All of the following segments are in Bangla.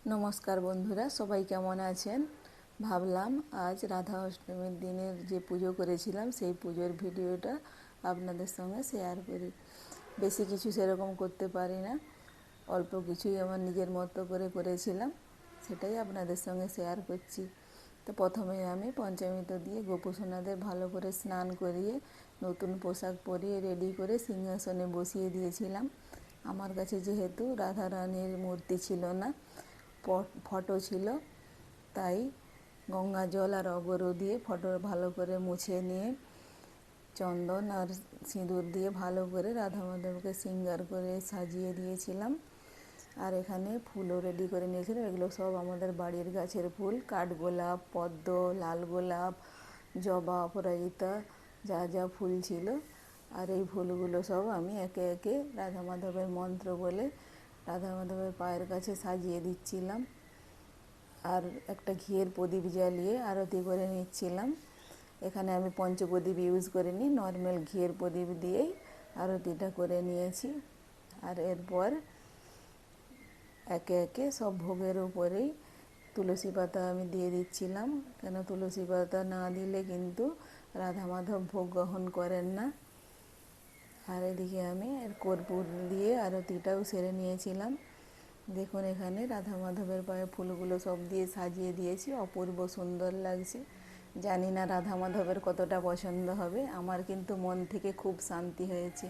নমস্কার বন্ধুরা, সবাই কেমন আছেন? ভাবলাম আজ রাধা অষ্টমীর দিনের যে পুজো করেছিলাম সেই পুজোর ভিডিওটা আপনাদের সঙ্গে শেয়ার করি। বেশি কিছু সেরকম করতে পারি না, অল্প কিছুই আমার নিজের মতো করে করেছিলাম, সেটাই আপনাদের সঙ্গে শেয়ার করছি। তো প্রথমে আমি পঞ্চামৃত দিয়ে গোপুসোনাদের ভালো করে স্নান করিয়ে নতুন পোশাক পরিয়ে রেডি করে সিংহাসনে বসিয়ে দিয়েছিলাম। আমার কাছে যেহেতু রাধা রানীর মূর্তি ছিল না, ফটো ছিল, তাই গঙ্গা জল আর অগরু দিয়ে ফটো ভালো করে মুছে নিয়ে চন্দন আর সিঁদুর দিয়ে ভালো করে রাধা মাধবকে শৃঙ্গার করে সাজিয়ে দিয়েছিলাম। আর এখানে ফুলও রেডি করে নিয়েছিলাম। এগুলো সব আমাদের বাড়ির গাছের ফুল, কাঠগোলাপ, পদ্ম, লাল গোলাপ, জবা, অপরাজিতা, যা যা ফুল ছিল। আর এই ফুলগুলো সব আমি একে একে রাধা মাধবের মন্ত্র বলে রাধা মাধবের পায়ের কাছে সাজিয়ে দিচ্ছিলাম। আর একটা ঘিয়ের প্রদীপ জ্বালিয়ে আরতি করে নিচ্ছিলাম। এখানে আমি পঞ্চপ্রদীপ ইউজ করিনি, নর্মাল ঘিয়ের প্রদীপ দিয়েই আরতিটা করে নিয়েছি। আর এরপর একে একে সব ভোগের উপরেই তুলসী পাতা আমি দিয়ে দিচ্ছিলাম, কেন তুলসী পাতা না দিলে কিন্তু রাধা মাধব ভোগ গ্রহণ করেন না। আর এদিকে আমি কর্পূর দিয়ে আরতিটাও সেরে নিয়েছিলাম। দেখুন, এখানে রাধা মাধবের পায়ে ফুলগুলো সব দিয়ে সাজিয়ে দিয়েছি, অপূর্ব সুন্দর লাগছে। জানি না রাধা মাধবের কতটা পছন্দ হবে, আমার কিন্তু মন থেকে খুব শান্তি হয়েছে।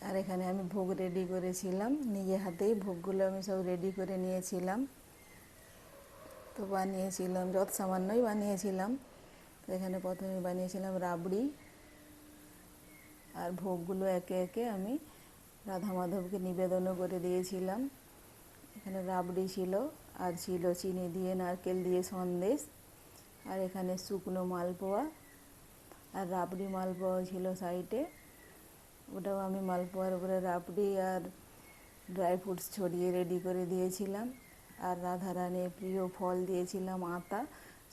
আর এখানে আমি ভোগ রেডি করেছিলাম, নিজে হাতেই ভোগগুলো আমি সব রেডি করে নিয়েছিলাম। তো বানিয়েছিলাম, যত সামান্যই বানিয়েছিলাম। তো এখানে প্রথমে বানিয়েছিলাম রাবড়ি, আর ভোগগুলো একে একে আমি রাধা মাধবকে নিবেদনও করে দিয়েছিলাম। এখানে রাবড়ি ছিল, আর ছিল চিনি দিয়ে নারকেল দিয়ে সন্দেশ, আর এখানে শুকনো মালপোয়া, আর রাবড়ি মালপোয়া ছিল সাইডে, ওটাও আমি মালপোয়ার উপরে রাবড়ি আর ড্রাই ফ্রুটস ছড়িয়ে রেডি করে দিয়েছিলাম। আর রাধা রানীর প্রিয় ফল দিয়েছিলাম আতা,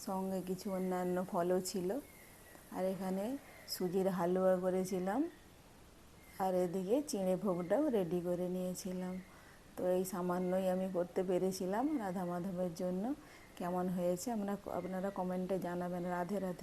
সঙ্গে কিছু অন্যান্য ফলও ছিল। আর এখানে সুজির হালুয়া করেছিলাম, আর এদিকে চিঁড়ে ভোগটাও রেডি করে নিয়েছিলাম। তো এই সামান্যই আমি করতে পেরেছিলাম রাধা মাধবের জন্য। কেমন হয়েছে আপনারা কমেন্টে জানাবেন। রাধে রাধে।